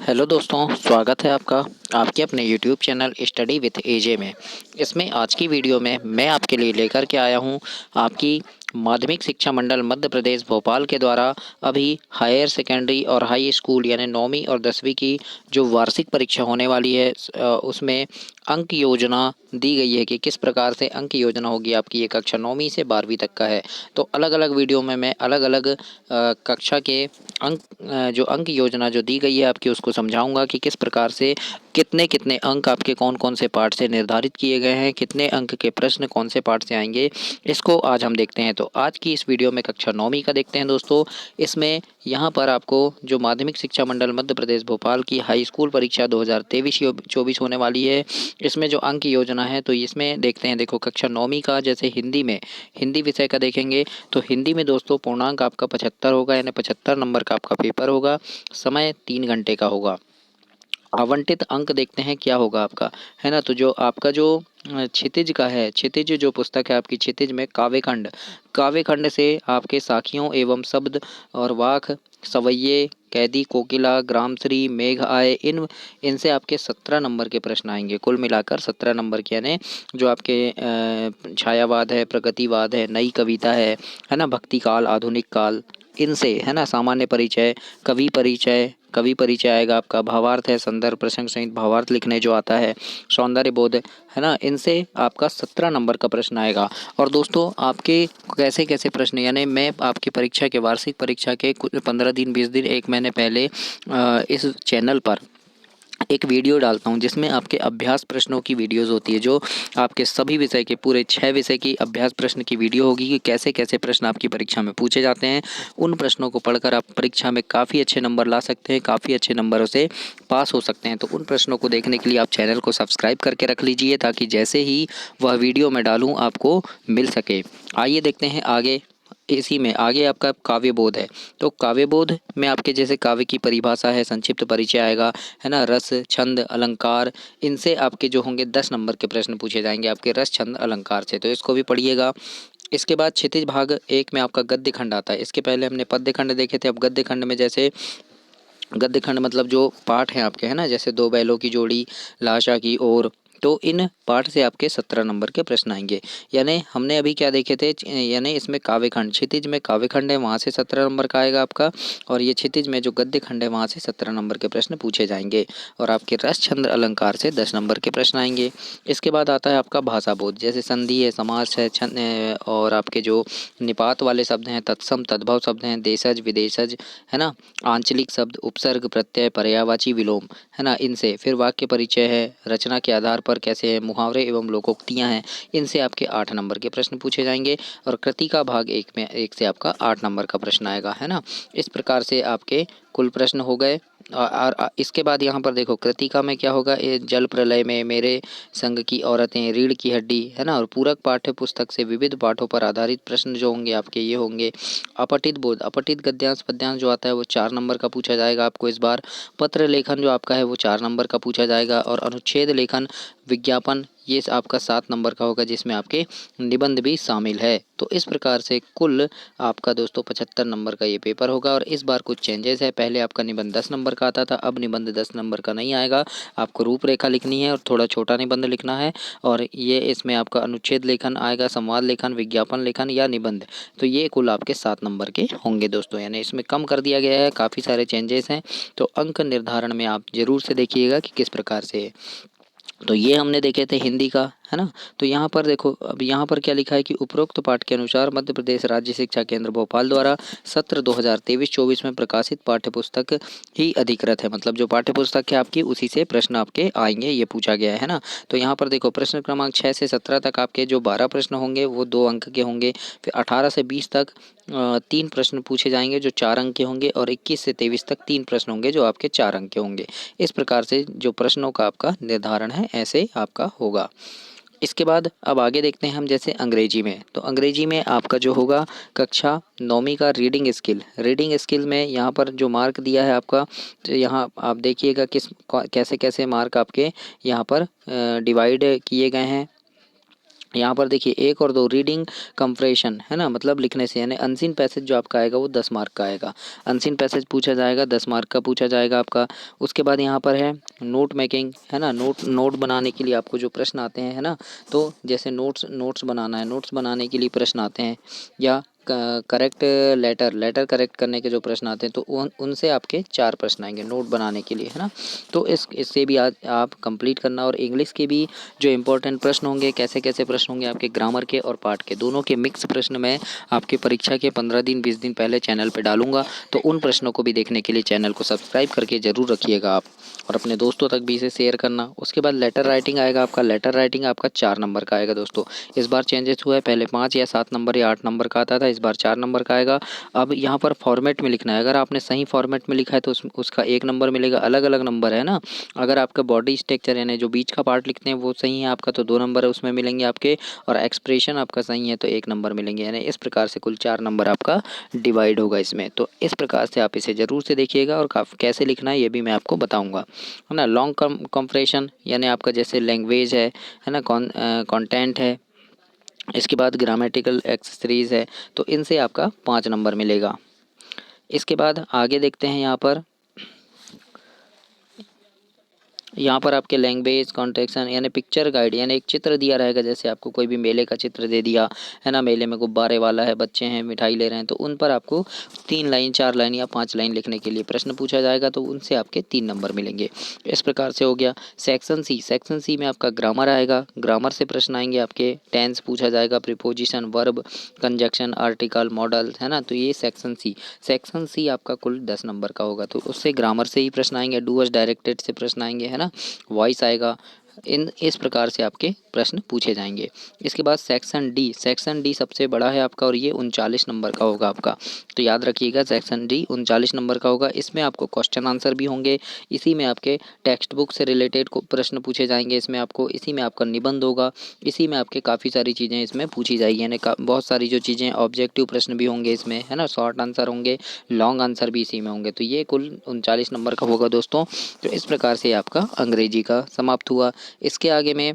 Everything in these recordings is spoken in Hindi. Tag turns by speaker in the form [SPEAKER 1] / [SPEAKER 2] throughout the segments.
[SPEAKER 1] हेलो दोस्तों, स्वागत है आपका आपके अपने यूट्यूब चैनल स्टडी विथ एजे में। इसमें आज की वीडियो में मैं आपके लिए लेकर के आया हूं आपकी माध्यमिक शिक्षा मंडल मध्य प्रदेश भोपाल के द्वारा अभी हायर सेकेंडरी और हाई स्कूल यानी 9वीं और 10वीं की जो वार्षिक परीक्षा होने वाली है उसमें अंक योजना दी गई है कि किस प्रकार से अंक योजना होगी आपकी। ये कक्षा 9वीं से 12वीं तक का है। तो अलग अलग वीडियो में मैं अलग अलग कक्षा के अंक जो अंक योजना जो दी गई है आपकी उसको समझाऊंगा कि किस प्रकार से कितने कितने अंक आपके कौन कौन से पार्ट से निर्धारित किए गए हैं, कितने अंक के प्रश्न कौन से पार्ट से आएंगे, इसको आज हम देखते हैं। तो आज की इस वीडियो में कक्षा 9वीं का देखते हैं दोस्तों। इसमें यहाँ पर आपको जो माध्यमिक शिक्षा मंडल मध्य प्रदेश भोपाल की हाई स्कूल परीक्षा 2023-24 होने वाली है, इसमें जो अंक योजना है तो इसमें देखते हैं। देखो कक्षा 9वीं का जैसे हिंदी में हिंदी विषय का देखेंगे तो हिंदी में दोस्तों पूर्णांक आपका 75 होगा, यानी 75 नंबर का आपका पेपर होगा। समय 3 घंटे का होगा। आवंटित अंक देखते हैं क्या होगा आपका, है ना। तो जो आपका जो क्षितिज का है, क्षितिज जो पुस्तक है आपकी, क्षितिज में काव्यखंड, काव्यखंड से आपके साखियों एवं शब्द और वाक, सवैये, कैदी, कोकिला, ग्रामश्री, मेघ आए, इनसे आपके 17 नंबर के प्रश्न आएंगे। कुल मिलाकर 17 नंबर के, यानी जो आपके छायावाद है, प्रगतिवाद है, नई कविता है ना, भक्ति काल, आधुनिक काल, इनसे, है ना, सामान्य परिचय, कवि परिचय, कवि परिचय आएगा आपका, भावार्थ है, संदर्भ प्रसंग सहित भावार्थ लिखने जो आता है, सौंदर्य बोध, है ना, इनसे आपका 17 नंबर का प्रश्न आएगा। और दोस्तों आपके कैसे कैसे प्रश्न, यानी मैं आपकी परीक्षा के वार्षिक परीक्षा के कुछ 15 दिन 20 दिन 1 महीने पहले इस चैनल पर एक वीडियो डालता हूं जिसमें आपके अभ्यास प्रश्नों की वीडियोस होती है, जो आपके सभी विषय के पूरे 6 विषय की अभ्यास प्रश्न की वीडियो होगी कि कैसे कैसे प्रश्न आपकी परीक्षा में पूछे जाते हैं। उन प्रश्नों को पढ़कर आप परीक्षा में काफ़ी अच्छे नंबर ला सकते हैं, काफ़ी अच्छे नंबरों से पास हो सकते हैं। तो उन प्रश्नों को देखने के लिए आप चैनल को सब्सक्राइब करके रख लीजिए ताकि जैसे ही वह वीडियो मैं डालूँ आपको मिल सके। आइए देखते हैं आगे। इसी में आगे आपका काव्यबोध है। तो काव्यबोध में आपके जैसे काव्य की परिभाषा है, संक्षिप्त परिचय आएगा, है ना, रस, छंद, अलंकार, इनसे आपके जो होंगे 10 नंबर के प्रश्न पूछे जाएंगे आपके रस, छंद, अलंकार से। तो इसको भी पढ़िएगा। इसके बाद क्षितिज भाग 1 में आपका गद्य खंड आता है। इसके पहले हमने पद्य खंड देखे थे। अब गद्य खंड में जैसे गद्य खंड मतलब जो पाठ हैं आपके, है ना, जैसे दो बैलों की जोड़ी, लाशा की ओर, तो इन पाठ से आपके 17 नंबर के प्रश्न आएंगे। यानी हमने अभी क्या देखे थे, यानी इसमें काव्यखंड, क्षितिज में काव्यखंड है वहाँ से 17 नंबर का आएगा आपका, और ये क्षितिज में जो गद्य खंड है वहाँ से 17 नंबर के प्रश्न पूछे जाएंगे, और आपके रस, छंद, अलंकार से 10 नंबर के प्रश्न आएंगे। इसके बाद आता है आपका भाषा बोध, जैसे संधि है, समास है, छंद और आपके जो निपात वाले शब्द हैं, तत्सम तद्भव शब्द हैं, देशज विदेशज, है ना, आंचलिक शब्द, उपसर्ग, प्रत्यय, पर्यायवाची, विलोम, है ना, इनसे। फिर वाक्य परिचय है, रचना के आधार पर कैसे है, मुहावरे एवं लोकोक्तियाँ हैं, इनसे आपके 8 नंबर के प्रश्न पूछे जाएंगे। और कृति का भाग 1 में 1 से आपका 8 नंबर का प्रश्न आएगा, है ना। इस प्रकार से आपके कुल प्रश्न हो गए। और इसके बाद यहाँ पर देखो कृतिका में क्या होगा, ये जल प्रलय में, मेरे संग की औरतें, रीढ़ की हड्डी, है ना, और पूरक पाठ्य पुस्तक से विविध पाठों पर आधारित प्रश्न जो होंगे आपके ये होंगे। अपठित बोध, अपठित गद्यांश पद्यांश जो आता है वो 4 नंबर का पूछा जाएगा आपको इस बार। पत्र लेखन जो आपका है वो 4 नंबर का पूछा जाएगा। और अनुच्छेद लेखन, विज्ञापन, ये आपका 7 नंबर का होगा जिसमें आपके निबंध भी शामिल है। तो इस प्रकार से कुल आपका दोस्तों 75 नंबर का ये पेपर होगा। और इस बार कुछ चेंजेस है, पहले आपका निबंध 10 नंबर का आता था, अब निबंध 10 नंबर का नहीं आएगा। आपको रूपरेखा लिखनी है और थोड़ा छोटा निबंध लिखना है। और ये इसमें आपका अनुच्छेद लेखन आएगा, संवाद लेखन, विज्ञापन लेखन या निबंध। तो ये कुल आपके 7 नंबर के होंगे दोस्तों, यानी इसमें कम कर दिया गया है, काफ़ी सारे चेंजेस हैं। तो अंक निर्धारण में आप ज़रूर से देखिएगा कि किस प्रकार से है। तो ये हमने देखे थे हिंदी का, है ना। तो यहाँ पर देखो, अब यहाँ पर क्या लिखा है कि उपरोक्त पाठ के अनुसार मध्य प्रदेश राज्य शिक्षा केंद्र भोपाल द्वारा सत्र 2023-24 में प्रकाशित पाठ्य पुस्तक ही अधिकृत है। मतलब जो पाठ्य पुस्तक है आपकी उसी से प्रश्न आपके आएंगे, ये पूछा गया है ना। तो यहाँ पर देखो प्रश्न क्रमांक 6 से 17 तक आपके जो 12 प्रश्न होंगे वो 2 अंक के होंगे। फिर 18 से 20 तक 3 प्रश्न पूछे जाएंगे जो 4 अंक के होंगे। और 21 से 23 तक 3 प्रश्न होंगे जो आपके 4 अंक के होंगे। इस प्रकार से जो प्रश्नों का आपका निर्धारण है ऐसे आपका होगा। इसके बाद अब आगे देखते हैं हम जैसे अंग्रेजी में। तो अंग्रेजी में आपका जो होगा कक्षा 9वीं का रीडिंग स्किल, रीडिंग स्किल में यहाँ पर जो मार्क दिया है आपका, तो यहाँ आप देखिएगा कैसे कैसे मार्क आपके यहाँ पर डिवाइड किए गए हैं। यहाँ पर देखिए 1 और 2 रीडिंग कंप्रेशन है ना, मतलब लिखने से, यानी अनसीन पैसेज जो आपका आएगा वो 10 मार्क का आएगा। अनसीन पैसेज पूछा जाएगा 10 मार्क का पूछा जाएगा आपका। उसके बाद यहाँ पर है नोट मेकिंग है ना, नोट बनाने के लिए आपको जो प्रश्न आते हैं है ना, तो जैसे नोट्स बनाना है, नोट्स बनाने के लिए प्रश्न आते हैं, या करेक्ट लेटर करेक्ट करने के जो प्रश्न आते हैं, तो उनसे आपके 4 प्रश्न आएंगे नोट बनाने के लिए है ना। तो इससे भी आज आप कंप्लीट करना। और इंग्लिश के भी जो इंपॉर्टेंट प्रश्न होंगे, कैसे कैसे प्रश्न होंगे आपके ग्रामर के और पाठ के, दोनों के मिक्स प्रश्न मैं आपके परीक्षा के 15 दिन 20 दिन पहले चैनल पर डालूंगा। तो उन प्रश्नों को भी देखने के लिए चैनल को सब्सक्राइब करके ज़रूर रखिएगा आप, और अपने दोस्तों तक भी इसे शेयर करना। उसके बाद लेटर राइटिंग आएगा आपका। लेटर राइटिंग आपका 4 नंबर का आएगा दोस्तों। इस बार चेंजेस हुआ है, पहले 5 या 7 नंबर या 8 नंबर का आता था, इस बार 4 नंबर का आएगा। अब यहाँ पर फॉर्मेट में लिखना है, अगर आपने सही फॉर्मेट में लिखा है तो उसका 1 नंबर मिलेगा। अलग अलग नंबर है ना, अगर आपका बॉडी स्ट्रक्चर यानी जो बीच का पार्ट लिखते हैं वो सही है आपका तो 2 नंबर उसमें मिलेंगे आपके, और एक्सप्रेशन आपका सही है तो 1 नंबर मिलेंगे। यानी इस प्रकार से कुल 4 नंबर आपका डिवाइड होगा इसमें। तो इस प्रकार से आप इसे ज़रूर से देखिएगा, और कैसे लिखना है ये भी मैं आपको बताऊँगा है ना। लॉन्ग कंप्रेशन यानी आपका जैसे लैंग्वेज है ना, कंटेंट है, इसके बाद ग्रामेटिकल एक्सेसरीज है, तो इनसे आपका 5 नंबर मिलेगा। इसके बाद आगे देखते हैं, यहाँ पर आपके लैंग्वेज कॉन्ट्रेक्शन यानी पिक्चर गाइड, यानी एक चित्र दिया रहेगा, जैसे आपको कोई भी मेले का चित्र दे दिया है ना, मेले में गुब्बारे वाला है, बच्चे हैं, मिठाई ले रहे हैं, तो उन पर आपको 3 लाइन 4 लाइन या 5 लाइन लिखने के लिए प्रश्न पूछा जाएगा, तो उनसे आपके 3 नंबर मिलेंगे। इस प्रकार से हो गया। सेक्शन सी में आपका ग्रामर आएगा, ग्रामर से प्रश्न आएंगे आपके। टेंस पूछा जाएगा, preposition, verb, conjunction, article, model है ना, तो ये सेक्शन सी आपका कुल 10 नंबर का होगा, तो उससे ग्रामर से ही प्रश्न आएंगे। डू अस डायरेक्टेड से प्रश्न आएंगे है ना, वॉइस आएगा। इस प्रकार से आपके प्रश्न पूछे जाएंगे। इसके बाद सेक्शन डी सबसे बड़ा है आपका, और ये 39 नंबर का होगा आपका, तो याद रखिएगा सेक्शन डी 39 नंबर का होगा। इसमें आपको क्वेश्चन आंसर भी होंगे, इसी में आपके टेक्स्ट बुक से रिलेटेड प्रश्न पूछे जाएंगे, इसमें आपको इसी में आपका निबंध होगा, इसी में आपके काफ़ी सारी चीज़ें इसमें पूछी जाएगी, यानी बहुत सारी जो चीज़ें ऑब्जेक्टिव प्रश्न भी होंगे इसमें है ना, शॉर्ट आंसर होंगे, लॉन्ग आंसर भी इसी में होंगे। तो ये कुल 39 नंबर का होगा दोस्तों। तो इस प्रकार से आपका अंग्रेजी का समाप्त हुआ। इसके आगे में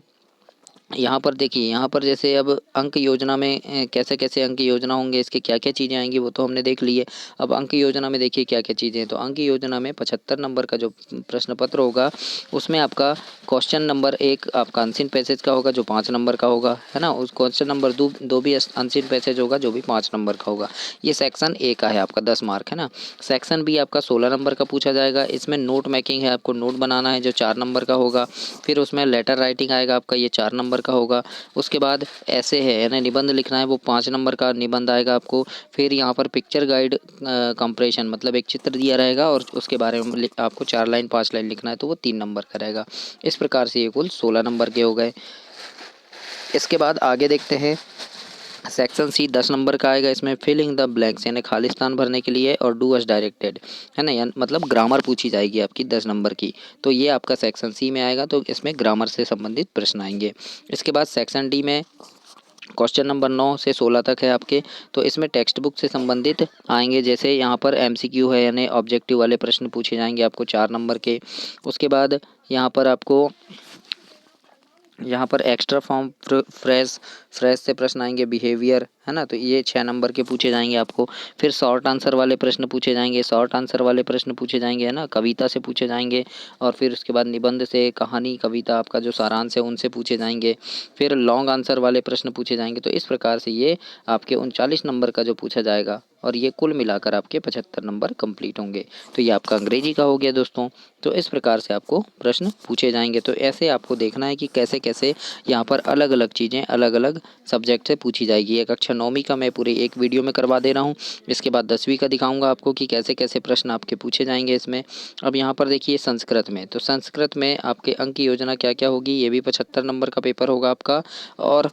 [SPEAKER 1] यहाँ पर देखिए, यहाँ पर जैसे अब अंक योजना में कैसे कैसे अंक योजना होंगे, इसके क्या क्या चीज़ें आएंगी वो तो हमने देख ली है। अब अंक योजना में देखिए क्या क्या चीज़ें हैं। तो अंक योजना में 75 नंबर का जो प्रश्न पत्र होगा, उसमें आपका क्वेश्चन नंबर 1 आपका अनसीन पैसेज का होगा, जो 5 नंबर का होगा है ना। उस क्वेश्चन नंबर दो भी अनसीन पैसेज होगा, जो भी 5 नंबर का होगा। ये सेक्शन ए का है आपका, 10 मार्क है ना। सेक्शन बी आपका 16 नंबर का पूछा जाएगा, इसमें नोट मेकिंग है, आपको नोट बनाना है, जो 4 नंबर का होगा। फिर उसमें लेटर राइटिंग आएगा आपका, ये 4 नंबर का होगा। उसके बाद ऐसे है यानी निबंध लिखना है, वो 5 नंबर का निबंध आएगा आपको। फिर यहाँ पर पिक्चर गाइड कंप्रेशन, मतलब एक चित्र दिया रहेगा और उसके बारे में आपको 4 लाइन 5 लाइन लिखना है, तो वो 3 नंबर का रहेगा। इस प्रकार से ये कुल 16 नंबर के हो गए। इसके बाद आगे देखते हैं, सेक्शन सी 10 नंबर का आएगा, इसमें फिलिंग द ब्लैंक्स यानी खाली स्थान भरने के लिए, और डू अस डायरेक्टेड है ना, यानी मतलब ग्रामर पूछी जाएगी आपकी 10 नंबर की। तो ये आपका सेक्शन सी में आएगा, तो इसमें ग्रामर से संबंधित प्रश्न आएंगे। इसके बाद सेक्शन डी में क्वेश्चन नंबर 9 से 16 तक है आपके, तो इसमें टेक्स्ट बुक से संबंधित आएंगे, जैसे यहाँ पर एमसीक्यू है यानी ऑब्जेक्टिव वाले प्रश्न पूछे जाएंगे आपको 4 नंबर के। उसके बाद यहाँ पर एक्स्ट्रा फॉर्म फ्रेज से प्रश्न आएंगे, बिहेवियर है ना, तो ये 6 नंबर के पूछे जाएंगे आपको। फिर शॉर्ट आंसर वाले प्रश्न पूछे जाएंगे, है ना, कविता से पूछे जाएंगे। और फिर उसके बाद निबंध से, कहानी, कविता, आपका जो सारांश है उनसे पूछे जाएंगे। फिर लॉन्ग आंसर वाले प्रश्न पूछे जाएंगे। तो इस प्रकार से ये आपके 39 नंबर का जो पूछा जाएगा, और ये कुल मिलाकर आपके 75 नंबर कंप्लीट होंगे। तो ये आपका अंग्रेजी का हो गया दोस्तों। तो इस प्रकार से आपको प्रश्न पूछे जाएंगे। तो ऐसे आपको देखना है कि कैसे कैसे यहाँ पर अलग अलग चीज़ें अलग अलग सब्जेक्ट से पूछी जाएगी। एक कक्षा 9वीं का मैं पूरे एक वीडियो में करवा दे रहा हूँ, इसके बाद 10वीं का दिखाऊंगा आपको कि कैसे कैसे प्रश्न आपके पूछे जाएंगे इसमें। अब यहाँ पर देखिए संस्कृत में, तो संस्कृत में आपके अंक की योजना क्या क्या होगी, ये भी 75 नंबर का पेपर होगा आपका। और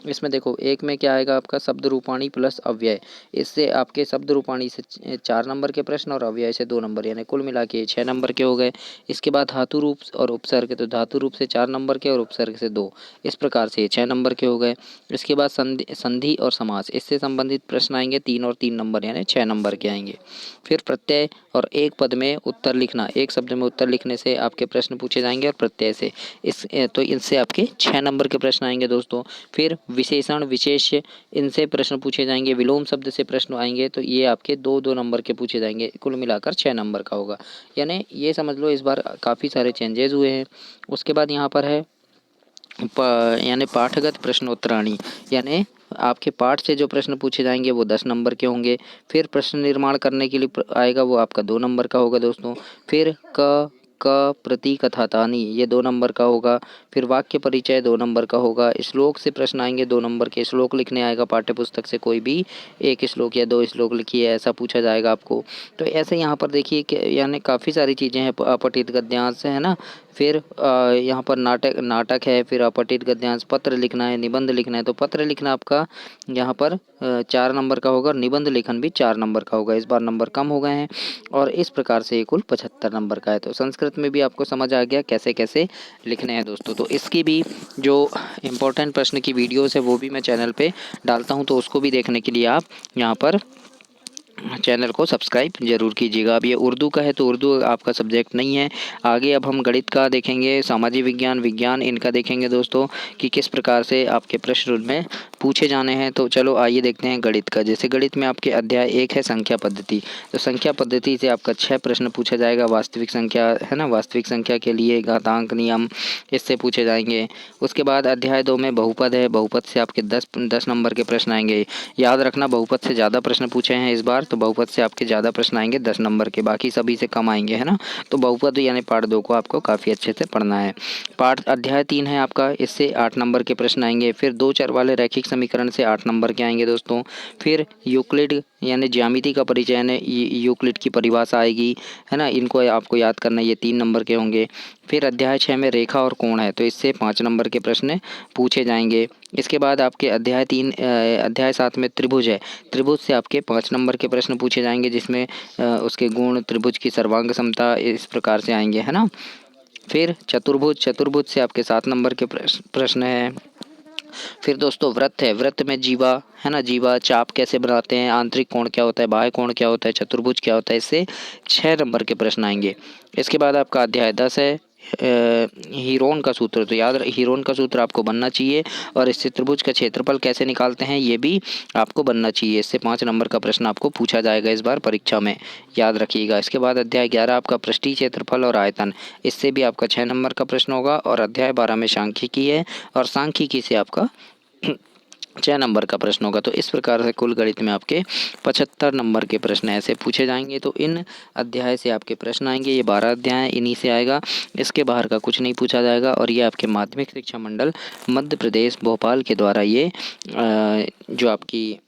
[SPEAKER 1] इसमें देखो एक में क्या आएगा आपका, शब्द रूपाणी प्लस अव्यय, इससे आपके शब्द रूपाणी से 4 नंबर के प्रश्न और अव्यय से 2 नंबर, यानी कुल मिला के 6 नंबर के हो गए। इसके बाद धातु रूप और उपसर्ग, तो धातु रूप से 4 नंबर के और उपसर्ग से 2, इस प्रकार से ये 6 नंबर के हो गए। इसके बाद संधि और समास, इससे संबंधित प्रश्न आएंगे 3 और 3 नंबर, यानी 6 नंबर के आएंगे। फिर प्रत्यय और एक पद में उत्तर लिखना, एक शब्द में उत्तर लिखने से आपके प्रश्न पूछे जाएंगे और प्रत्यय से तो इनसे आपके 6 नंबर के प्रश्न आएंगे दोस्तों। फिर विशेषण विशेष, इनसे प्रश्न पूछे जाएंगे। विलोम शब्द से प्रश्न आएंगे तो ये आपके 2-2 नंबर के पूछे जाएंगे, कुल मिलाकर 6 नंबर का होगा। यानी ये समझ लो इस बार काफ़ी सारे चेंजेस हुए हैं। उसके बाद यहाँ पर है यानी पाठगत प्रश्नोत्तराणी, यानी आपके पाठ से जो प्रश्न पूछे जाएंगे वो 10 नंबर के होंगे। फिर प्रश्न निर्माण करने के लिए आएगा वो आपका 2 नंबर का होगा दोस्तों। फिर क प्रतिकथातानी, ये 2 नंबर का होगा। फिर वाक्य परिचय 2 नंबर का होगा। श्लोक से प्रश्न आएंगे 2 नंबर के, श्लोक लिखने आएगा पाठ्य पुस्तक से कोई भी 1 श्लोक या 2 श्लोक लिखिए, ऐसा पूछा जाएगा आपको। तो ऐसे यहाँ पर देखिए कि यानी काफ़ी सारी चीज़ें हैं, अपठित गद्यांश है ना। फिर यहाँ पर नाटक है, फिर अपठित गद्यांश, पत्र लिखना है, निबंध लिखना है। तो पत्र लिखना आपका यहाँ पर 4 नंबर का होगा और निबंध लेखन भी 4 नंबर का होगा। इस बार नंबर कम हो गए हैं और इस प्रकार से कुल 75 नंबर का है। तो संस्कृत में भी आपको समझ आ गया कैसे कैसे लिखने हैं दोस्तों। तो इसकी भी जो इम्पोर्टेंट प्रश्न की वीडियोस है वो भी मैं चैनल पे डालता हूँ, तो उसको भी देखने के लिए आप यहाँ पर चैनल को सब्सक्राइब जरूर कीजिएगा। अब ये उर्दू का है तो उर्दू आपका सब्जेक्ट नहीं है। आगे अब हम गणित का देखेंगे, सामाजिक विज्ञान, विज्ञान, इनका देखेंगे दोस्तों कि किस प्रकार से आपके प्रश्न उनमें पूछे जाने हैं। तो चलो आइए देखते हैं गणित का। जैसे गणित में आपके अध्याय 1 है संख्या पद्धति, तो संख्या पद्धति से आपका 6 प्रश्न पूछा जाएगा। वास्तविक संख्या है ना, वास्तविक संख्या के लिए घातांक नियम, इससे पूछे जाएंगे। उसके बाद अध्याय 2 में बहुपद है, बहुपद से आपके 10 नंबर के प्रश्न आएंगे। याद रखना बहुपद से ज़्यादा प्रश्न पूछे हैं इस बार, तो बहुपद से आपके ज़्यादा प्रश्न आएंगे 10 नंबर के, बाकी सभी से कम आएंगे है ना। तो बहुपद यानी पार्ट 2 को आपको काफ़ी अच्छे से पढ़ना है। पार्ट अध्याय 3 है आपका, इससे 8 नंबर के प्रश्न आएंगे। फिर 2 चर वाले रैखिक समीकरण से 8 नंबर के आएंगे दोस्तों। फिर यूक्लिड यानी ज्यामिति का परिचय, यानी यूक्लिड की परिभाषा आएगी है ना, इनको आपको याद करना, ये 3 नंबर के होंगे। फिर अध्याय 6 में रेखा और कोण है, तो इससे 5 नंबर के प्रश्न पूछे जाएंगे। इसके बाद आपके अध्याय 7 में त्रिभुज है, त्रिभुज से आपके 5 नंबर के प्रश्न पूछे जाएंगे, जिसमें उसके गुण, त्रिभुज की सर्वांग समता, इस प्रकार से आएंगे है ना। फिर चतुर्भुज, चतुर्भुज से आपके 7 नंबर के प्रश्न है। फिर दोस्तों व्रत है, व्रत में जीवा है ना, जीवा चाप कैसे बनाते हैं, आंतरिक कोण क्या होता है, बाह्य कोण क्या होता है, चतुर्भुज क्या होता है, इससे 6 नंबर के प्रश्न आएंगे। इसके बाद आपका अध्याय 10 है हीरोन का सूत्र, तो याद हीरोन का सूत्र आपको बनना चाहिए, और इससे त्रिभुज का क्षेत्रफल कैसे निकालते हैं ये भी आपको बनना चाहिए। इससे 5 नंबर का प्रश्न आपको पूछा जाएगा इस बार परीक्षा में, याद रखिएगा। इसके बाद अध्याय 11 आपका पृष्ठीय क्षेत्रफल और आयतन, इससे भी आपका 6 नंबर का प्रश्न होगा। और अध्याय 12 में सांख्यिकी है, और सांख्यिकी से आपका 6 नंबर का प्रश्न होगा। तो इस प्रकार से कुल गणित में आपके 75 नंबर के प्रश्न ऐसे पूछे जाएंगे। तो इन अध्याय से आपके प्रश्न आएंगे, ये 12 अध्याय हैं, इन्हीं से आएगा, इसके बाहर का कुछ नहीं पूछा जाएगा। और ये आपके माध्यमिक शिक्षा मंडल मध्य प्रदेश भोपाल के द्वारा ये जो आपकी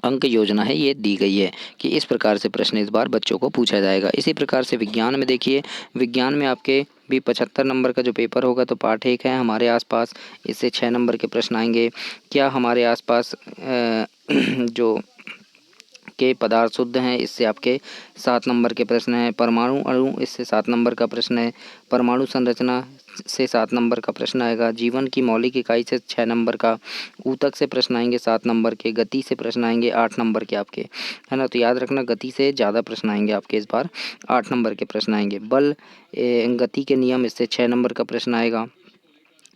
[SPEAKER 1] अंक योजना है ये दी गई है कि इस प्रकार से प्रश्न इस बार बच्चों को पूछा जाएगा। इसी प्रकार से विज्ञान में देखिए, विज्ञान में आपके भी 75 नंबर का जो पेपर होगा, तो पाठ 1 है हमारे आसपास, इससे 6 नंबर के प्रश्न आएंगे। क्या हमारे आसपास जो के पदार्थ शुद्ध हैं, इससे आपके 7 नंबर के प्रश्न हैं। परमाणु अणु, इससे 7 नंबर का प्रश्न है। परमाणु संरचना से 7 नंबर का प्रश्न आएगा। जीवन की मौलिक इकाई से 6 नंबर का। ऊतक से प्रश्न आएंगे 7 नंबर के। गति से प्रश्न आएंगे 8 नंबर के आपके है ना, तो याद रखना गति से ज़्यादा प्रश्न आएंगे आपके इस बार, 8 नंबर के प्रश्न आएंगे। बल गति के नियम, इससे 6 नंबर का प्रश्न आएगा।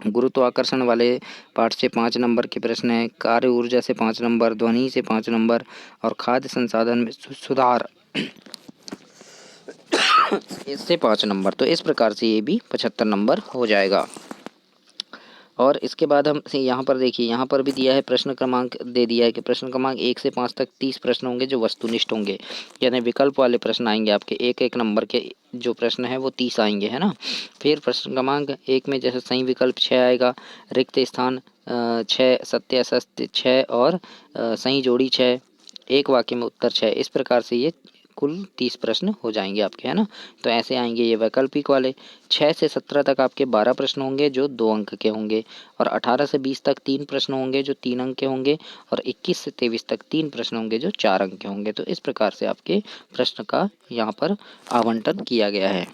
[SPEAKER 1] गुरुत्वाकर्षण वाले पाठ से 5 नंबर के प्रश्न हैं। कार्य ऊर्जा से 5 नंबर, ध्वनि से 5 नंबर, और खाद्य संसाधन में सुधार इससे 5 नंबर। तो इस प्रकार से ये भी 75 नंबर हो जाएगा। और इसके बाद हम यहाँ पर देखिए, यहाँ पर भी दिया है प्रश्न क्रमांक, दे दिया है कि प्रश्न क्रमांक 1 से 5 तक 30 प्रश्न होंगे जो वस्तुनिष्ठ होंगे, यानी विकल्प वाले प्रश्न आएंगे आपके। 1-1 नंबर के जो प्रश्न है वो 30 आएंगे है ना। फिर प्रश्न क्रमांक 1 में जैसे सही विकल्प 6 आएगा, रिक्त स्थान 6, सत्य असत्य 6, और सही जोड़ी 6, एक वाक्य में उत्तर 6, इस प्रकार से ये कुल 30 प्रश्न हो जाएंगे आपके, है ना। तो ऐसे आएंगे ये वैकल्पिक वाले। 6 से 17 तक आपके 12 प्रश्न होंगे जो 2 अंक के होंगे, और 18 से 20 तक 3 प्रश्न होंगे जो 3 अंक के होंगे, और 21 से 23 तक 3 प्रश्न होंगे जो 4 अंक के होंगे। तो इस प्रकार से आपके प्रश्न का यहाँ पर आवंटन किया गया है।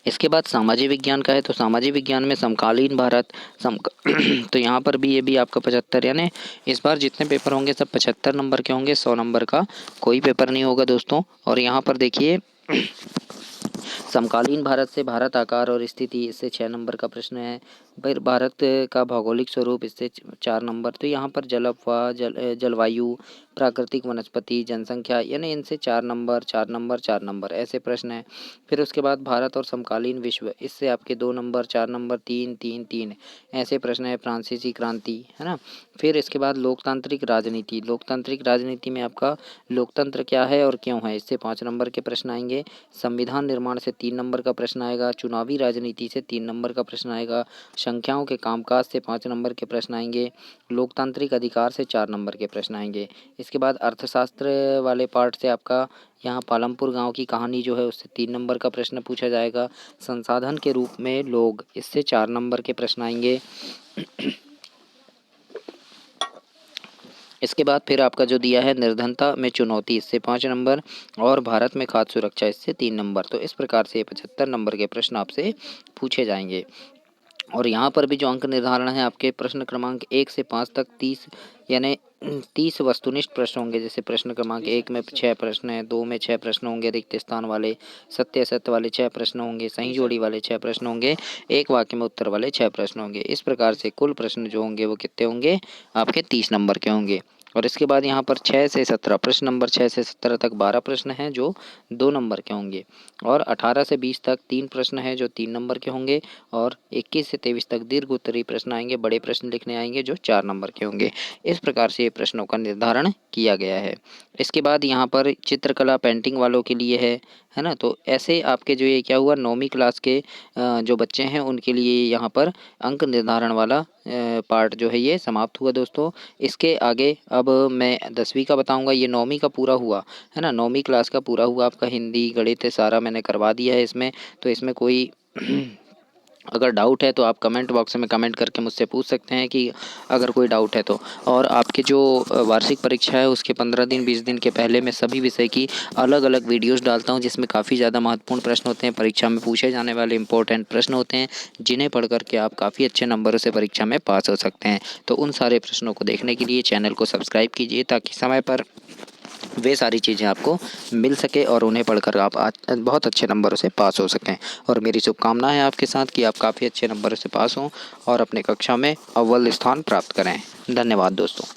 [SPEAKER 1] इसके बाद सामाजिक विज्ञान का है, तो सामाजिक विज्ञान में समकालीन भारत तो यहाँ पर भी ये भी आपका 75, यानी इस बार जितने पेपर होंगे सब 75 नंबर के होंगे, 100 नंबर का कोई पेपर नहीं होगा दोस्तों। और यहाँ पर देखिए समकालीन भारत से भारत आकार और स्थिति, इससे 6 नंबर का प्रश्न है। फिर भारत का भौगोलिक स्वरूप, इससे 4 नंबर। तो यहाँ पर जलवायु, जलवायु, प्राकृतिक वनस्पति, जनसंख्या, यानी इनसे 4 नंबर 4 नंबर 4 नंबर ऐसे प्रश्न हैं। फिर उसके बाद भारत और समकालीन विश्व, इससे आपके 2 नंबर 4 नंबर 3 3 3 ऐसे प्रश्न है। फ्रांसीसी क्रांति, है ना। फिर इसके बाद लोकतांत्रिक राजनीति, लोकतांत्रिक राजनीति में आपका लोकतंत्र क्या है और क्यों है, इससे 5 नंबर के प्रश्न आएंगे। संविधान निर्माण से 3 नंबर का प्रश्न आएगा। चुनावी राजनीति से 3 नंबर का प्रश्न आएगा। संख्याओं के कामकाज से 5 नंबर के प्रश्न आएंगे। लोकतांत्रिक अधिकार से 4 नंबर के प्रश्न आएंगे। इसके बाद अर्थशास्त्र वाले पार्ट से आपका यहाँ पालमपुर गांव की कहानी जो है उससे 3 नंबर का प्रश्न पूछा जाएगा। संसाधन के रूप में लोग, इससे 4 नंबर के प्रश्न आएंगे। इसके बाद फिर आपका जो दिया है निर्धनता में चुनौती, इससे 5 नंबर, और भारत में खाद्य सुरक्षा, इससे 3 नंबर। तो इस प्रकार से 75 नंबर के प्रश्न आपसे पूछे जाएंगे। और यहाँ पर भी जो अंक निर्धारण है आपके प्रश्न क्रमांक 1 से 5 तक 30, यानी 30 वस्तुनिष्ठ प्रश्न होंगे। जैसे प्रश्न क्रमांक 1 में 6 प्रश्न है, 2 में 6 प्रश्न होंगे रिक्त स्थान वाले, सत्य असत्य वाले 6 प्रश्न होंगे, सही जोड़ी वाले 6 प्रश्न होंगे, एक वाक्य में उत्तर वाले 6 प्रश्न होंगे। इस प्रकार से कुल प्रश्न जो होंगे वो कितने होंगे, आपके 30 नंबर के होंगे। और इसके बाद यहाँ पर 6 से 17 प्रश्न नंबर 6 से 17 तक 12 प्रश्न हैं जो 2 नंबर के होंगे, और 18 से 20 तक 3 प्रश्न हैं जो 3 नंबर के होंगे, और 21 से 23 तक दीर्घ उत्तरीय प्रश्न आएंगे, बड़े प्रश्न लिखने आएंगे जो 4 नंबर के होंगे। इस प्रकार से ये प्रश्नों का निर्धारण किया गया है। इसके बाद यहाँ पर चित्रकला पेंटिंग वालों के लिए है ना। तो ऐसे आपके जो ये क्या हुआ 9वीं क्लास के जो बच्चे हैं उनके लिए यहाँ पर अंक निर्धारण वाला पार्ट जो है ये समाप्त हुआ दोस्तों। इसके आगे अब मैं 10वीं का बताऊंगा। ये 9वीं का पूरा हुआ, है ना। 9वीं क्लास का पूरा हुआ आपका, हिंदी गणित सारा मैंने करवा दिया है इसमें। तो इसमें कोई अगर डाउट है तो आप कमेंट बॉक्स में कमेंट करके मुझसे पूछ सकते हैं कि अगर कोई डाउट है तो। और आपके जो वार्षिक परीक्षा है उसके 15 दिन 20 दिन के पहले मैं सभी विषय की अलग अलग वीडियोस डालता हूं, जिसमें काफ़ी ज़्यादा महत्वपूर्ण प्रश्न होते हैं, परीक्षा में पूछे जाने वाले इंपॉर्टेंट प्रश्न होते हैं, जिन्हें पढ़ करके आप काफ़ी अच्छे नंबरों से परीक्षा में पास हो सकते हैं। तो उन सारे प्रश्नों को देखने के लिए चैनल को सब्सक्राइब कीजिए, ताकि समय पर वे सारी चीज़ें आपको मिल सके और उन्हें पढ़कर आप बहुत अच्छे नंबरों से पास हो सकें। और मेरी शुभकामना है आपके साथ कि आप काफ़ी अच्छे नंबरों से पास हों और अपने कक्षा में अव्वल स्थान प्राप्त करें। धन्यवाद दोस्तों।